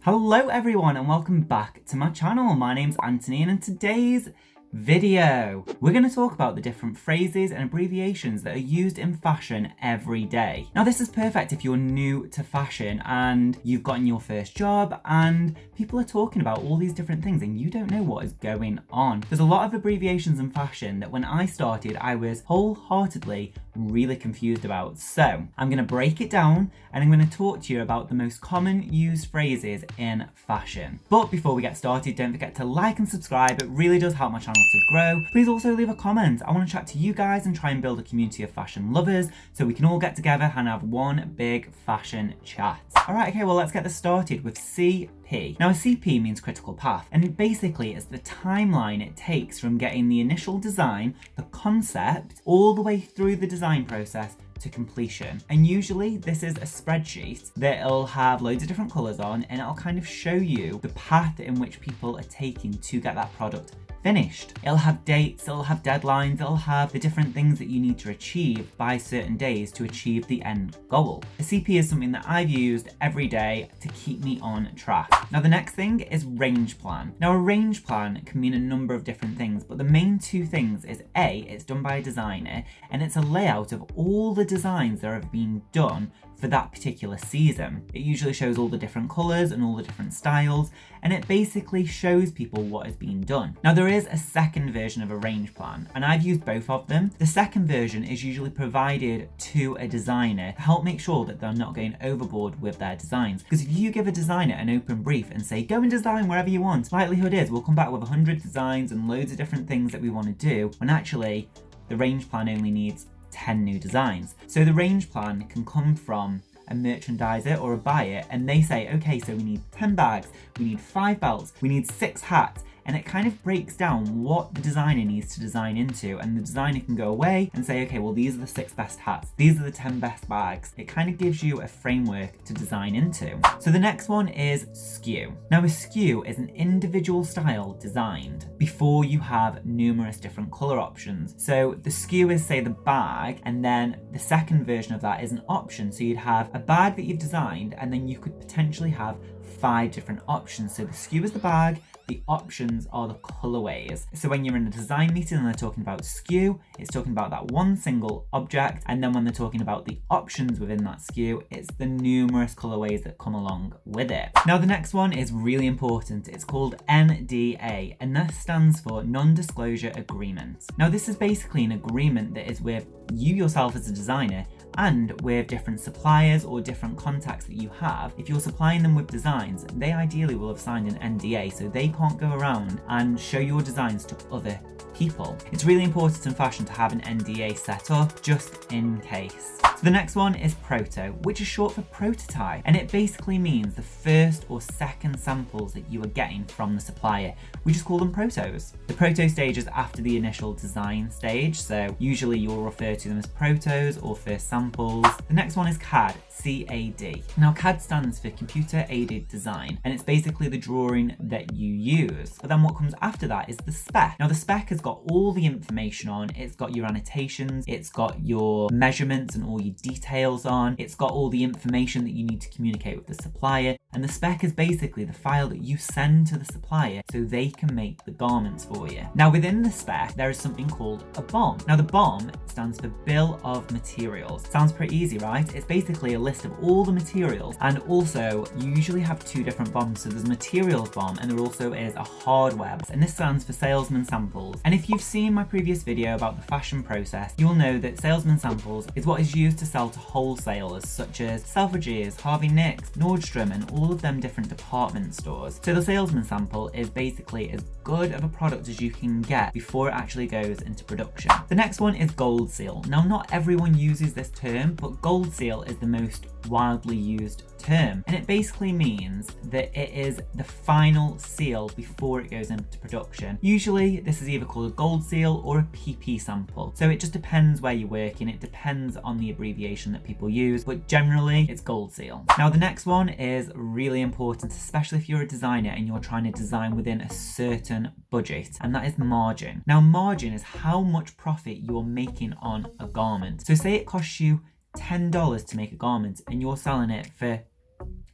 Hello everyone and welcome back to my channel. My name's Antony and in today's video, we're going to talk about the different phrases and abbreviations that are used in fashion every day. Now this is perfect if you're new to fashion and you've gotten your first job and people are talking about all these different things and you don't know what is going on. There's a lot of abbreviations in fashion that when I started, I was wholeheartedly really confused about. So I'm going to break it down and I'm going to talk to you about the most common used phrases in fashion. But before we get started, don't forget to like and subscribe. It really does help my channel to grow. Please also leave a comment. I want to chat to you guys and try and build a community of fashion lovers so we can all get together and have one big fashion chat. Alright, okay, well let's get this started with CP. Now a CP means critical path, and basically it's the timeline it takes from getting the initial design, the concept, all the way through the design process to completion. And usually this is a spreadsheet that'll have loads of different colours on and it'll kind of show you the path in which people are taking to get that product finished. It'll have dates, it'll have deadlines, it'll have the different things that you need to achieve by certain days to achieve the end goal. A CP is something that I've used every day to keep me on track. Now the next thing is range plan. Now a range plan can mean a number of different things, but the main two things is A, it's done by a designer and it's a layout of all the designs that have been done for that particular season. It usually shows all the different colours and all the different styles, and it basically shows people what has been done. Now there is a second version of a range plan, and I've used both of them. The second version is usually provided to a designer to help make sure that they're not going overboard with their designs. Because if you give a designer an open brief and say, go and design wherever you want, likelihood is we'll come back with 100 designs and loads of different things that we want to do, when actually the range plan only needs 10 new designs. So the range plan can come from a merchandiser or a buyer and they say, okay, so we need 10 bags, we need 5 belts, we need 6 hats, and it kind of breaks down what the designer needs to design into, and the designer can go away and say, okay, well these are the 6 best hats, these are the 10 best bags. It kind of gives you a framework to design into. So the next one is SKU. Now a SKU is an individual style designed before you have numerous different colour options. So the SKU is, say, the bag, and then the second version of that is an option. So you'd have a bag that you've designed and then you could potentially have 5 different options. So the SKU is the bag, the options are the colorways. So when you're in a design meeting and they're talking about SKU, it's talking about that one single object, and then when they're talking about the options within that SKU, it's the numerous colorways that come along with it. Now the next one is really important. It's called NDA, and that stands for non-disclosure agreement. Now this is basically an agreement that is with you yourself as a designer and with different suppliers or different contacts that you have. If you're supplying them with designs, they ideally will have signed an NDA, so they can't go around and show your designs to other people. It's really important in fashion to have an NDA set up just in case. So the next one is proto, which is short for prototype, and it basically means the first or second samples that you are getting from the supplier. We just call them protos. The proto stage is after the initial design stage, so usually you'll refer to them as protos or first samples. The next one is CAD, C-A-D. Now CAD stands for computer aided design, and it's basically the drawing that you use. But then what comes after that is the spec. Now the spec has got all the information on, it's got your annotations, it's got your measurements and all your details on, it's got all the information that you need to communicate with the supplier, and the spec is basically the file that you send to the supplier so they can make the garments for you. Now within the spec there is something called a BOM. Now the BOM stands for Bill of Materials. Sounds pretty easy, right? It's basically a list of all the materials, and also you usually have 2 different BOMs. So there's a materials BOM and there also is a hardware, and this stands for salesman samples. And if you've seen my previous video about the fashion process, you'll know that salesman samples is what is used to sell to wholesalers such as Selfridges, Harvey Nicks, Nordstrom, and all of them different department stores. So the salesman sample is basically as good of a product as you can get before it actually goes into production. The next one is gold seal. Now not everyone uses this term, but gold seal is the most widely used term, and it basically means that it is the final seal before it goes into production. Usually this is either called a gold seal or a PP sample, so it just depends where you're working, it depends on the abbreviation that people use, but generally it's gold seal. Now the next one is really important, especially if you're a designer and you're trying to design within a certain budget, and that is margin. Now margin is how much profit you're making on a garment. So say it costs you $10 to make a garment and you're selling it for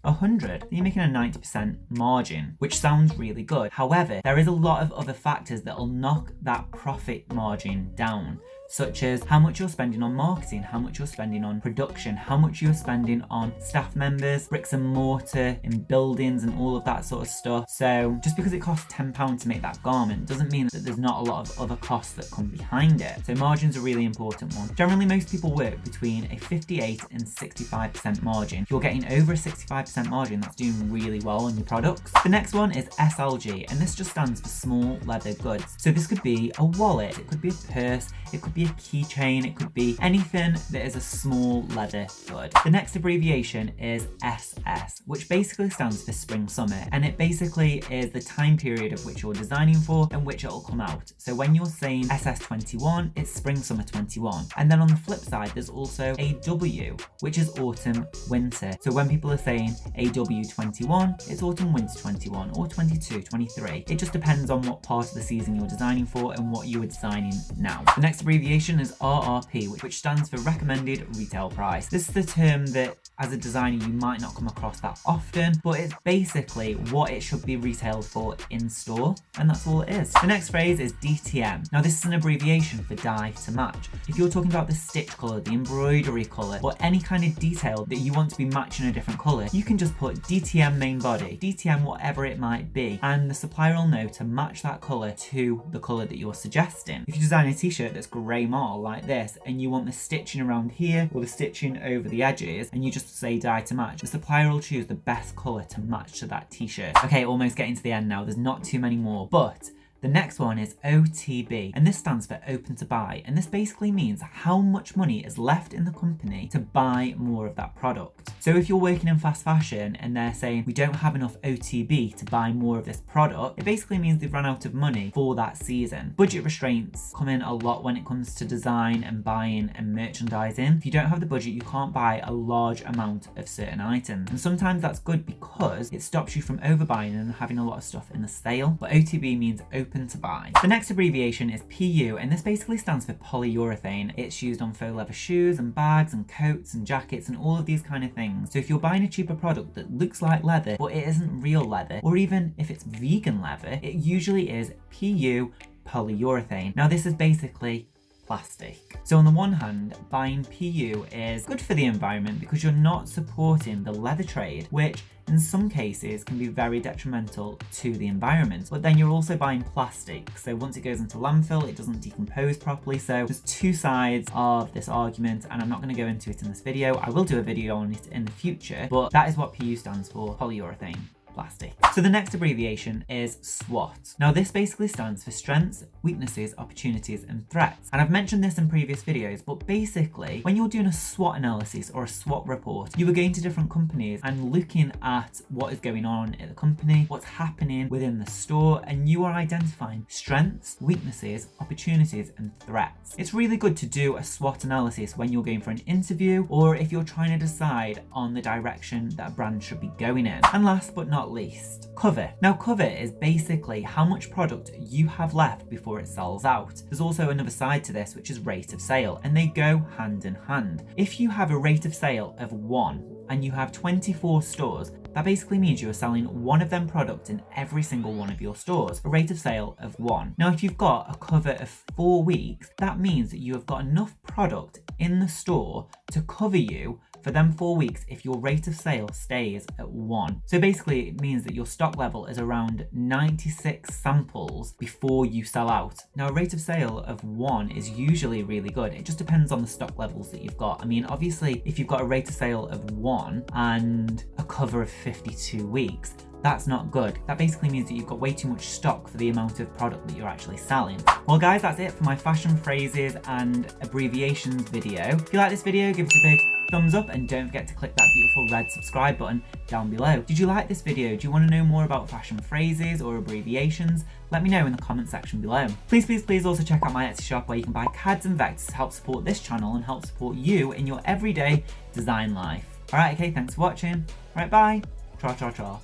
100, then you're making a 90% margin, which sounds really good. However, there is a lot of other factors that will knock that profit margin down, such as how much you're spending on marketing, how much you're spending on production, how much you're spending on staff members, bricks and mortar in buildings and all of that sort of stuff. So just because it costs £10 to make that garment doesn't mean that there's not a lot of other costs that come behind it. So margin's a really important one. Generally, most people work between a 58 and 65% margin. If you're getting over a 65% margin, that's doing really well on your products. The next one is SLG, and this just stands for small leather goods. So this could be a wallet, it could be a purse, it could be a keychain, it could be anything that is a small leather good. The next abbreviation is SS, which basically stands for spring summer, and it basically is the time period of which you're designing for and which it will come out. So when you're saying SS21, it's spring summer 21. And then on the flip side, there's also AW, which is autumn winter. So when people are saying AW21, it's autumn winter 21 or 22, 23. It just depends on what part of the season you're designing for and what you are designing now. The next abbreviation is RRP, which stands for recommended retail price. This is the term that as a designer you might not come across that often, but it's basically what it should be retailed for in store, and that's all it is. The next phrase is DTM. Now this is an abbreviation for dye to match. If you're talking about the stitch colour, the embroidery colour, or any kind of detail that you want to be matching a different colour, you can just put DTM main body, DTM whatever it might be, and the supplier will know to match that colour to the colour that you're suggesting. If you design a t-shirt that's grey marl like this, and you want the stitching around here or the stitching over the edges, and you just say dye to match, the supplier will choose the best colour to match to that t-shirt. Okay, almost getting to the end now, there's not too many more, but the next one is OTB, and this stands for open to buy, and this basically means how much money is left in the company to buy more of that product. So if you're working in fast fashion and they're saying we don't have enough OTB to buy more of this product, it basically means they've run out of money for that season. Budget restraints come in a lot when it comes to design and buying and merchandising. If you don't have the budget, you can't buy a large amount of certain items, and sometimes that's good because it stops you from overbuying and having a lot of stuff in the sale, but OTB means open to buy. The next abbreviation is PU, and this basically stands for polyurethane. It's used on faux leather shoes and bags and coats and jackets and all of these kind of things. So if you're buying a cheaper product that looks like leather but it isn't real leather, or even if it's vegan leather, it usually is PU polyurethane. Now this is basically plastic. So on the one hand, buying PU is good for the environment because you're not supporting the leather trade, which in some cases can be very detrimental to the environment, but then you're also buying plastic. So once it goes into landfill, it doesn't decompose properly. So there's two sides of this argument, and I'm not going to go into it in this video. I will do a video on it in the future, but that is what PU stands for, polyurethane. Plastic. So the next abbreviation is SWOT. Now this basically stands for strengths, weaknesses, opportunities, and threats. And I've mentioned this in previous videos, but basically when you're doing a SWOT analysis or a SWOT report, you are going to different companies and looking at what is going on at the company, what's happening within the store, and you are identifying strengths, weaknesses, opportunities, and threats. It's really good to do a SWOT analysis when you're going for an interview or if you're trying to decide on the direction that a brand should be going in. And last but not least, cover. Now cover is basically how much product you have left before it sells out. There's also another side to this, which is rate of sale, and they go hand in hand. If you have a rate of sale of 1 and you have 24 stores, that basically means you are selling one of them product in every single one of your stores, a rate of sale of 1. Now if you've got a cover of 4 weeks, that means that you have got enough product in the store to cover you for them 4 weeks if your rate of sale stays at 1. So basically it means that your stock level is around 96 samples before you sell out. Now a rate of sale of 1 is usually really good. It just depends on the stock levels that you've got. I mean, obviously if you've got a rate of sale of 1 and a cover of 52 weeks, that's not good. That basically means that you've got way too much stock for the amount of product that you're actually selling. Well guys, that's it for my fashion phrases and abbreviations video. If you like this video, give it a big thumbs up and don't forget to click that beautiful red subscribe button down below. Did you like this video? Do you want to know more about fashion phrases or abbreviations? Let me know in the comment section below. Please also check out my Etsy shop where you can buy cards and vectors to help support this channel and help support you in your everyday design life. Alright, okay, thanks for watching. Alright, bye. Tra.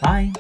Bye.